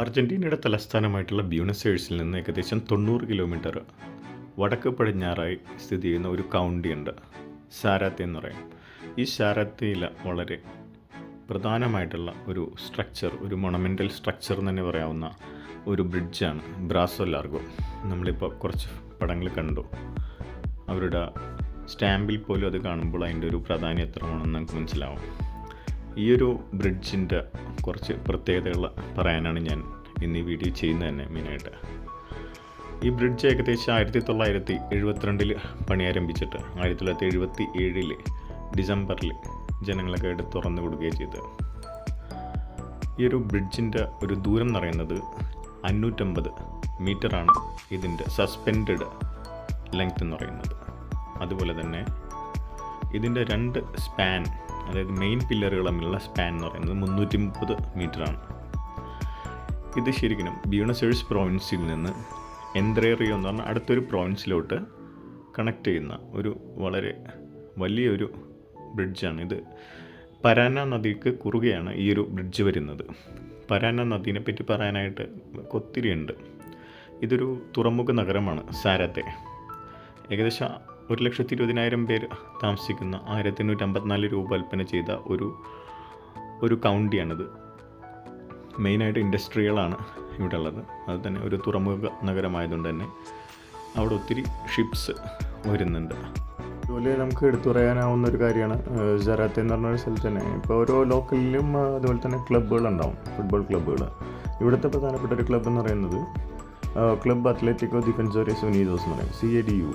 അർജന്റീനയുടെ തലസ്ഥാനമായിട്ടുള്ള ബ്യൂണസ് എയേഴ്സിൽ നിന്ന് ഏകദേശം 90 കിലോമീറ്റർ വടക്ക് പടിഞ്ഞാറായി സ്ഥിതി ചെയ്യുന്ന ഒരു കൗണ്ടിയുണ്ട്, സാരാത്തെ എന്ന് പറയും. ഈ സാരാത്തയിൽ വളരെ പ്രധാനമായിട്ടുള്ള ഒരു സ്ട്രക്ചർ, ഒരു മൊണമെൻ്റൽ സ്ട്രക്ചർ എന്ന് തന്നെ പറയാവുന്ന ഒരു ബ്രിഡ്ജാണ് ബ്രാസോ ലാർഗോ. നമ്മളിപ്പോൾ കുറച്ച് പടങ്ങൾ കണ്ടു. അവരുടെ സ്റ്റാമ്പിൽ പോലും അത് കാണുമ്പോൾ അതിൻ്റെ ഒരു പ്രാധാന്യം എത്രയാണെന്ന് നമുക്ക് മനസ്സിലാവും. ഈ ഒരു ബ്രിഡ്ജിൻ്റെ കുറച്ച് പ്രത്യേകതകൾ പറയാനാണ് ഞാൻ ഇന്ന് ഈ വീഡിയോ ചെയ്യുന്നത് തന്നെ മെയിനായിട്ട്. ഈ ബ്രിഡ്ജ് ഏകദേശം 1972 പണി ആരംഭിച്ചിട്ട് 1977 ഡിസംബറിൽ ജനങ്ങളൊക്കെ ആയിട്ട് തുറന്നു കൊടുക്കുകയും ചെയ്തത്. ഈ ഒരു ബ്രിഡ്ജിൻ്റെ ഒരു ദൂരം എന്ന് പറയുന്നത് 550 മീറ്ററാണ് ഇതിൻ്റെ സസ്പെൻഡഡ് ലെങ്ത് എന്ന് പറയുന്നത്. അതുപോലെ തന്നെ ഇതിൻ്റെ 2 സ്പാൻ, അതായത് മെയിൻ പില്ലറുകൾ തമ്മിലുള്ള സ്പാൻ എന്ന് പറയുന്നത് 330 മീറ്ററാണ്. ഇത് ശരിക്കും ബ്യൂണസ് എയേഴ്സ് പ്രോവിൻസിൽ നിന്ന് എൻട്രെ റിയോ എന്ന് പറഞ്ഞാൽ അടുത്തൊരു പ്രോവിൻസിലോട്ട് കണക്ട് ചെയ്യുന്ന ഒരു വളരെ വലിയൊരു ബ്രിഡ്ജാണ്. ഇത് പരാന നദിക്ക് കുറുകെയാണ് ഈ ഒരു ബ്രിഡ്ജ് വരുന്നത്. പരാന നദീനെ പറ്റി പറയാനായിട്ട് ഒത്തിരി ഉണ്ട്. ഇതൊരു തുറമുഖ നഗരമാണ് സാരാത്തെ. ഏകദേശം 1,20,000 പേര് താമസിക്കുന്ന 1,854 രൂപ കൽപ്പന ചെയ്ത ഒരു കൗണ്ടിയാണിത്. മെയിനായിട്ട് ഇൻഡസ്ട്രികളാണ് ഇവിടെ ഉള്ളത്. അത് തന്നെ ഒരു തുറമുഖ നഗരമായതുകൊണ്ട് തന്നെ അവിടെ ഒത്തിരി ഷിപ്സ് വരുന്നുണ്ട്. അതുപോലെ നമുക്ക് എടുത്തു പറയാനാവുന്ന ഒരു കാര്യമാണ് സാരാത്തെ എന്ന് പറഞ്ഞ സ്ഥലത്ത് തന്നെ ഇപ്പോൾ ഓരോ ലോക്കലിലും അതുപോലെ തന്നെ ക്ലബ്ബുകളുണ്ടാവും, ഫുട്ബോൾ ക്ലബ്ബുകൾ. ഇവിടുത്തെ പ്രധാനപ്പെട്ട ഒരു ക്ലബ്ബ് എന്ന് പറയുന്നത് ക്ലബ്ബ് അത്ലറ്റിക്കോ ഡിഫൻസോറിയസ് യൂണിഡോസ് എന്ന് പറയും, CADU.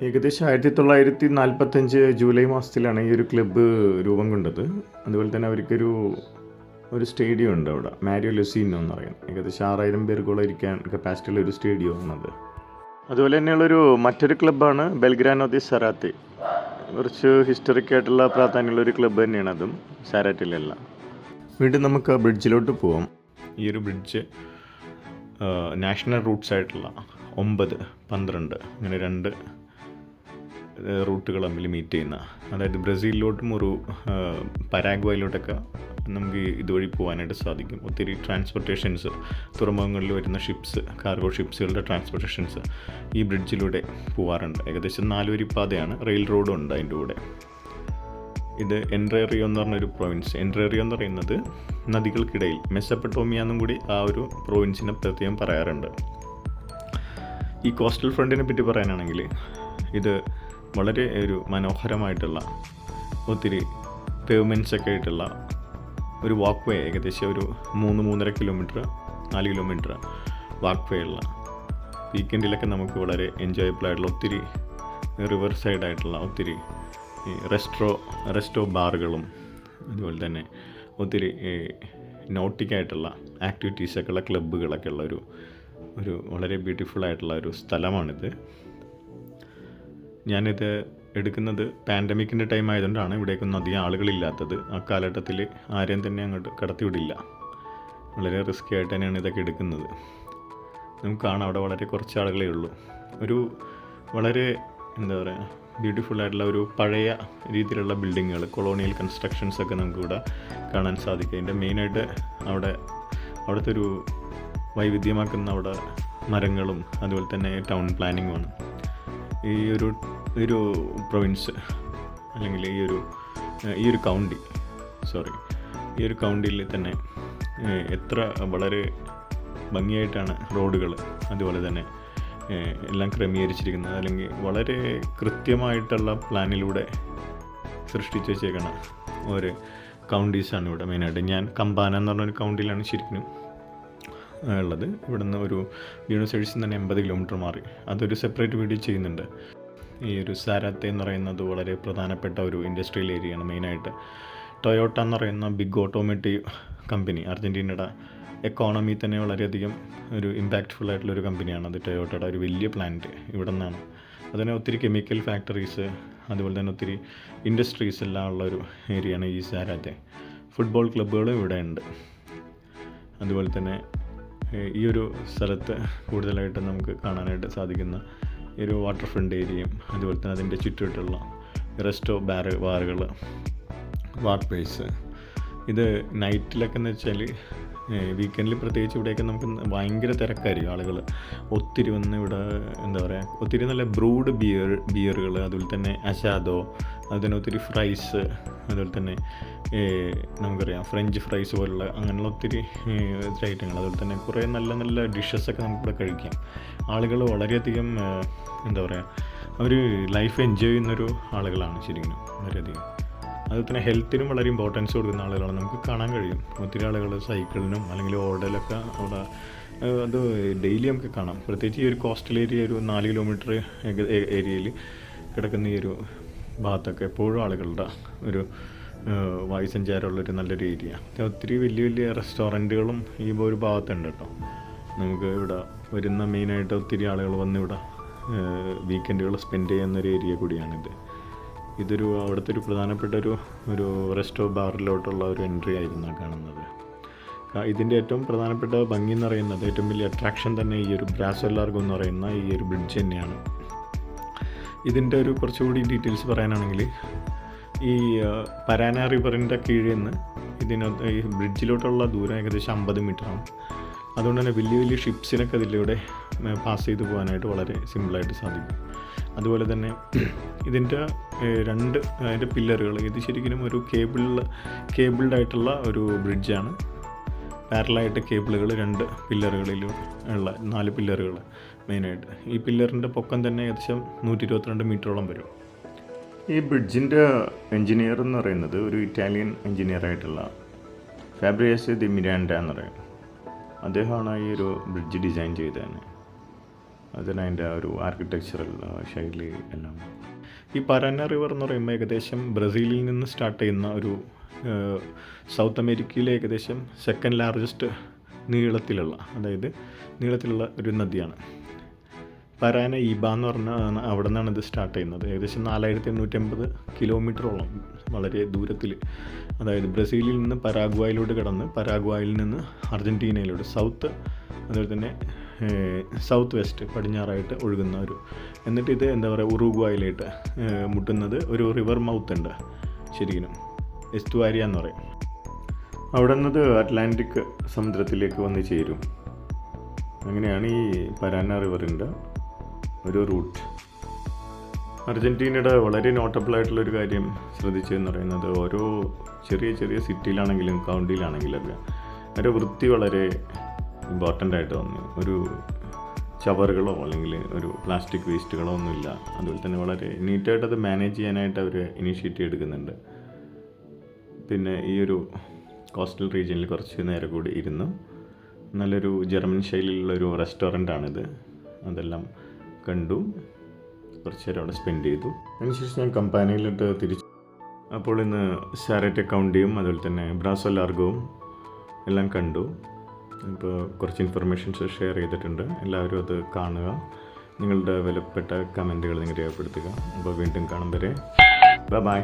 ഏകദേശം 1945 ജൂലൈ മാസത്തിലാണ് ഈ ഒരു ക്ലബ്ബ് രൂപം കൊണ്ടത്. അതുപോലെ തന്നെ അവർക്കൊരു സ്റ്റേഡിയം ഉണ്ട് അവിടെ, മാരിയോ ലൊസീനോ എന്ന് പറയും. ഏകദേശം 6,000 പേർക്കോളം ഇരിക്കാൻ കപ്പാസിറ്റിയുള്ള ഒരു സ്റ്റേഡിയമാണത്. അതുപോലെ തന്നെയുള്ളൊരു മറ്റൊരു ക്ലബ്ബാണ് ബെൽഗ്രാനോ ദി സറാത്തെ. കുറച്ച് ഹിസ്റ്ററിക്കായിട്ടുള്ള പ്രാധാന്യമുള്ള ഒരു ക്ലബ്ബ് തന്നെയാണ് അതും, സാരാറ്റിലല്ല. വീണ്ടും നമുക്ക് ആ ബ്രിഡ്ജിലോട്ട് പോവാം. ഈ ഒരു ബ്രിഡ്ജ് നാഷണൽ റൂട്ട്സ് ആയിട്ടുള്ള 9, 12 അങ്ങനെ 2 റൂട്ടുകൾ തമ്മിൽ മീറ്റ് ചെയ്യുന്ന, അതായത് ബ്രസീലിലോട്ടും ഒരു പരാഗ്വായിലോട്ടൊക്കെ നമുക്ക് ഇതുവഴി പോകാനായിട്ട് സാധിക്കും. ഒത്തിരി ട്രാൻസ്പോർട്ടേഷൻസ്, തുറമുഖങ്ങളിൽ വരുന്ന ഷിപ്സ്, കാർഗോ ഷിപ്സുകളുടെ ട്രാൻസ്പോർട്ടേഷൻസ് ഈ ബ്രിഡ്ജിലൂടെ പോകാറുണ്ട്. ഏകദേശം 4 വരിപ്പാതയാണ്, റെയിൽ റോഡും ഉണ്ട് അതിൻ്റെ കൂടെ. ഇത് എൻട്രെ റിയോ എന്ന് പറഞ്ഞൊരു പ്രോവിൻസ്. എൻട്രെ റിയോ എന്ന് പറയുന്നത് നദികൾക്കിടയിൽ, മെസ്സപ്പൊട്ടോമിയ എന്നും കൂടി ആ ഒരു പ്രോവിൻസിനെ പ്രത്യേകം പറയാറുണ്ട്. ഈ കോസ്റ്റൽ ഫ്രണ്ടിനെ പറ്റി പറയാനാണെങ്കിൽ ഇത് വളരെ ഒരു മനോഹരമായിട്ടുള്ള, ഒത്തിരി പേവ്മെൻറ്റ്സ് ഒക്കെ ആയിട്ടുള്ള ഒരു വാക്ക് വേ, ഏകദേശം ഒരു 3-3.5 കിലോമീറ്റർ, 4 കിലോമീറ്റർ വാക്ക് വേ ഉള്ള, വീക്കെൻഡിലൊക്കെ നമുക്ക് വളരെ എൻജോയബിൾ ആയിട്ടുള്ള, ഒത്തിരി റിവർ സൈഡായിട്ടുള്ള ഒത്തിരി റെസ്റ്റോ ബാറുകളും അതുപോലെ തന്നെ ഒത്തിരി നോട്ടിക്കായിട്ടുള്ള ആക്ടിവിറ്റീസൊക്കെ ഉള്ള ക്ലബ്ബുകളൊക്കെ ഉള്ള ഒരു വളരെ ബ്യൂട്ടിഫുൾ ആയിട്ടുള്ള ഒരു സ്ഥലമാണിത്. ഞാനിത് എടുക്കുന്നത് പാൻഡമിക്കിൻ്റെ ടൈം ആയതുകൊണ്ടാണ് ഇവിടേക്കൊന്നും അധികം ആളുകളില്ലാത്തത്. ആ കാലഘട്ടത്തിൽ ആരെയും തന്നെ അങ്ങോട്ട് കടത്തിവിടില്ല. വളരെ റിസ്ക്കി ആയിട്ട് തന്നെയാണ് ഇതൊക്കെ എടുക്കുന്നത്. നമുക്ക് കാണാം അവിടെ വളരെ കുറച്ച് ആളുകളേ ഉള്ളൂ. ഒരു വളരെ എന്താ പറയുക, ബ്യൂട്ടിഫുൾ ആയിട്ടുള്ള ഒരു പഴയ രീതിയിലുള്ള ബിൽഡിങ്ങുകൾ, കൊളോണിയൽ കൺസ്ട്രക്ഷൻസൊക്കെ നമുക്കിവിടെ കാണാൻ സാധിക്കും. അതിൻ്റെ മെയിനായിട്ട് അവിടുത്തെ ഒരു വൈവിധ്യമാക്കുന്ന അവിടെ മരങ്ങളും അതുപോലെ തന്നെ ടൗൺ പ്ലാനിങ്ങുമാണ്. ഈ ഒരു പ്രൊവിൻസ് അല്ലെങ്കിൽ ഈ ഒരു കൗണ്ടിയിൽ തന്നെ എത്ര വളരെ ഭംഗിയായിട്ടാണ് റോഡുകൾ അതുപോലെ തന്നെ എല്ലാം ക്രമീകരിച്ചിരിക്കുന്നത്, അല്ലെങ്കിൽ വളരെ കൃത്യമായിട്ടുള്ള പ്ലാനിലൂടെ സൃഷ്ടിച്ച് വെച്ചേക്കണ ഒരു കൗണ്ടീസാണ് ഇവിടെ മെയിനായിട്ട്. ഞാൻ കമ്പാന എന്ന് പറഞ്ഞൊരു കൗണ്ടിയിലാണ് ശരിക്കും ഉള്ളത്. ഇവിടുന്ന് ഒരു ബ്യൂണസ് എയേഴ്സിൽ തന്നെ 80 കിലോമീറ്റർ മാറി. അതൊരു സെപ്പറേറ്റ് വീഡിയോ ചെയ്യുന്നുണ്ട്. ഈ ഒരു സാരാത്തെ എന്ന് പറയുന്നത് വളരെ പ്രധാനപ്പെട്ട ഒരു ഇൻഡസ്ട്രിയൽ ഏരിയയാണ്. മെയിനായിട്ട് ടൊയോട്ട എന്ന് പറയുന്ന ബിഗ് ഓട്ടോമോട്ടീവ് കമ്പനി അർജൻറ്റീനയുടെ എക്കോണമി തന്നെ വളരെയധികം ഒരു ഇമ്പാക്റ്റ്ഫുൾ ആയിട്ടുള്ളൊരു കമ്പനിയാണ് അത്. ടൊയോട്ടയുടെ ഒരു വലിയ പ്ലാന്റ് ഇവിടെ നിന്നാണ്. അതിന് ഒത്തിരി കെമിക്കൽ ഫാക്ടറീസ് അതുപോലെ തന്നെ ഒത്തിരി ഇൻഡസ്ട്രീസ് എല്ലാം ഉള്ളൊരു ഏരിയയാണ് ഈ സാരാത്തെ. ഫുട്ബോൾ ക്ലബ്ബുകളും ഇവിടെ ഉണ്ട്. അതുപോലെ തന്നെ ഈ ഒരു സ്ഥലത്ത് കൂടുതലായിട്ട് നമുക്ക് കാണാനായിട്ട് സാധിക്കുന്ന ഈ ഒരു വാട്ടർ ഫ്രണ്ട് ഏരിയയും അതുപോലെ തന്നെ അതിൻ്റെ ചുറ്റുവട്ടുള്ള റെസ്റ്റോ ബാറുകൾ, വാർ പ്ലേസ്. ഇത് നൈറ്റിലൊക്കെ എന്ന് വെച്ചാൽ വീക്കെൻഡിൽ പ്രത്യേകിച്ച് ഇവിടെയൊക്കെ നമുക്ക് ഭയങ്കര തിരക്കായിരിക്കും. ആളുകൾ ഒത്തിരി വന്ന് ഇവിടെ എന്താ പറയുക, ഒത്തിരി നല്ല ബ്രൂഡ് ബിയറുകൾ, അതുപോലെ തന്നെ അസാദോ, അതുപോലെ തന്നെ ഒത്തിരി ഫ്രൈസ്, അതുപോലെ തന്നെ നമുക്കറിയാം ഫ്രഞ്ച് ഫ്രൈസ് പോലുള്ള അങ്ങനെയുള്ള ഒത്തിരി ഐറ്റങ്ങൾ, അതുപോലെ തന്നെ കുറേ നല്ല നല്ല ഡിഷസൊക്കെ നമുക്കിവിടെ കഴിക്കാം. ആളുകൾ വളരെയധികം എന്താ പറയുക, അവർ ലൈഫ് എൻജോയ് ചെയ്യുന്നൊരു ആളുകളാണ് ശരിക്കും വളരെയധികം. അതുപോലെ തന്നെ ഹെൽത്തിനും വളരെ ഇമ്പോർട്ടൻസ് കൊടുക്കുന്ന ആളുകളാണ് നമുക്ക് കാണാൻ കഴിയും. ഒത്തിരി ആളുകൾ സൈക്കിളിനും അല്ലെങ്കിൽ ഓടലൊക്കെ അവിടെ അത് ഡെയിലി നമുക്ക് കാണാം. പ്രത്യേകിച്ച് ഈ ഒരു കോസ്റ്റൽ ഏരിയ, ഒരു 4 കിലോമീറ്റർ ഏരിയയിൽ കിടക്കുന്ന ഈ ഒരു ഭാഗത്തൊക്കെ എപ്പോഴും ആളുകളുടെ ഒരു വായുസഞ്ചാരമുള്ളൊരു നല്ലൊരു ഏരിയ. ഒത്തിരി വലിയ വലിയ റെസ്റ്റോറൻറ്റുകളും ഈ ഒരു ഭാഗത്തുണ്ട് കേട്ടോ. നമുക്ക് ഇവിടെ വരുന്ന മെയിനായിട്ട് ഒത്തിരി ആളുകൾ വന്ന് ഇവിടെ വീക്കെൻഡുകൾ സ്പെൻഡ് ചെയ്യുന്നൊരു ഏരിയ കൂടിയാണിത്. ഇതൊരു അവിടുത്തെ ഒരു പ്രധാനപ്പെട്ട ഒരു റെസ്റ്റോ ബാറിലോട്ടുള്ള ഒരു എൻട്രി ആയിരുന്നു കാണുന്നത്. ഇതിൻ്റെ ഏറ്റവും പ്രധാനപ്പെട്ട ഭംഗി എന്ന് പറയുന്നത്, ഏറ്റവും വലിയ അട്രാക്ഷൻ തന്നെ ഈ ഒരു ബ്രാസോ ലാർഗോ എന്ന് പറയുന്ന ഈ ഒരു ബ്രിഡ്ജ് തന്നെയാണ്. ഇതിൻ്റെ ഒരു കുറച്ചുകൂടി ഡീറ്റെയിൽസ് പറയാനാണെങ്കിൽ, ഈ പരാന റിവറിൻ്റെ കീഴിൽ നിന്ന് ഈ ബ്രിഡ്ജിലോട്ടുള്ള ദൂരം ഏകദേശം 50 മീറ്ററാണ്. അതുകൊണ്ട് തന്നെ വലിയ വലിയ ഷിപ്സിനൊക്കെ ഇതിലൂടെ പാസ് ചെയ്ത് പോകാനായിട്ട് വളരെ സിമ്പിളായിട്ട് സാധിക്കും. അതുപോലെ തന്നെ ഇതിൻ്റെ അതിൻ്റെ പില്ലറുകൾ, ഇത് ശരിക്കും ഒരു കേബിൾഡായിട്ടുള്ള ഒരു ബ്രിഡ്ജാണ്. പാരലായിട്ട് കേബിളുകൾ 2 പില്ലറുകളിലും ഉള്ള 4 പില്ലറുകൾ മെയിനായിട്ട്. ഈ പില്ലറിൻ്റെ പൊക്കം തന്നെ ഏകദേശം 122 മീറ്ററോളം വരും. ഈ ബ്രിഡ്ജിൻ്റെ എൻജിനീയർ എന്ന് പറയുന്നത് ഒരു ഇറ്റാലിയൻ എൻജിനീയറായിട്ടുള്ള ഫാബ്രിയേസ് ദി മിരാൻഡ എന്ന് പറയും. അദ്ദേഹമാണ് ഈ ഒരു ബ്രിഡ്ജ് ഡിസൈൻ ചെയ്തത് തന്നെ. അതിൻ്റെ ഒരു ആർക്കിടെക്ചറൽ ശൈലി എല്ലാം. ഈ പരാന റിവർ എന്ന് പറയുമ്പോൾ ഏകദേശം ബ്രസീലിൽ നിന്ന് സ്റ്റാർട്ട് ചെയ്യുന്ന ഒരു സൗത്ത് അമേരിക്കയിലെ ഏകദേശം 2nd ലാർജസ്റ്റ് നീളത്തിലുള്ള ഒരു നദിയാണ്. പരാന ഈബ എന്ന് പറഞ്ഞാൽ അവിടെ നിന്നാണ് ഇത് സ്റ്റാർട്ട് ചെയ്യുന്നത്. ഏകദേശം 4850 കിലോമീറ്ററോളം വളരെ ദൂരത്തിൽ, അതായത് ബ്രസീലിൽ നിന്ന് പരാഗ്വായിലോട്ട് കടന്ന് പരാഗ്വായിൽ നിന്ന് അർജൻറ്റീനയിലോട്ട് അതുപോലെ തന്നെ സൗത്ത് വെസ്റ്റ് പടിഞ്ഞാറായിട്ട് ഒഴുകുന്ന എന്നിട്ട് ഇത് എന്താ പറയുക, ഉറുഗ്വായിലായിട്ട് മുട്ടുന്നത് ഒരു റിവർ മൗത്ത് ഉണ്ട് ശരിക്കും, എസ്റ്റുവാരിയ എന്ന് പറയും. അവിടെ നിന്നത് അറ്റ്ലാന്റിക് സമുദ്രത്തിലേക്ക് വന്ന് ചേരും. അങ്ങനെയാണ് ഈ പരാന റിവറിൻ്റെ ഒരു റൂട്ട്. അർജൻറ്റീനയുടെ വളരെ നോട്ടബിളായിട്ടുള്ളൊരു കാര്യം ശ്രദ്ധിച്ചതെന്ന് പറയുന്നത്, ഓരോ ചെറിയ ചെറിയ സിറ്റിയിലാണെങ്കിലും കൗണ്ടിയിലാണെങ്കിലൊക്കെ ഒരു വൃത്തി വളരെ ഇമ്പോർട്ടൻ്റ് ആയിട്ട് വന്നു. ഒരു ചവറുകളോ അല്ലെങ്കിൽ ഒരു പ്ലാസ്റ്റിക് വേസ്റ്റുകളോ ഒന്നുമില്ല. അതുപോലെ തന്നെ വളരെ നീറ്റായിട്ട് അത് മാനേജ് ചെയ്യാനായിട്ട് അവർ ഇനീഷ്യേറ്റീവ് എടുക്കുന്നുണ്ട്. പിന്നെ ഈ ഒരു കോസ്റ്റൽ റീജിയനിൽ കുറച്ച് നേരം കൂടി ഇരുന്നു നല്ലൊരു ജർമ്മൻ ശൈലിയിലുള്ളൊരു റെസ്റ്റോറൻ്റാണിത്. അതെല്ലാം കണ്ടു, കുറച്ച് നേരം അവിടെ സ്പെൻഡ് ചെയ്തു. അതിനുശേഷം ഞാൻ കമ്പാനിയിലോട്ട് തിരിച്ചു. അപ്പോൾ ഇന്ന് സാരറ്റെ കൗണ്ടിയും അതുപോലെ തന്നെ ബ്രാസോ ലാർഗോവും എല്ലാം കണ്ടു. ഇപ്പോൾ കുറച്ച് ഇൻഫർമേഷൻസ് ഷെയർ ചെയ്തിട്ടുണ്ട്. എല്ലാവരും അത് കാണുക. നിങ്ങളുടെ വിലപ്പെട്ട കമൻറ്റുകൾ നിങ്ങൾ രേഖപ്പെടുത്തുക. അപ്പോൾ വീണ്ടും കാണും വരെ ബൈ.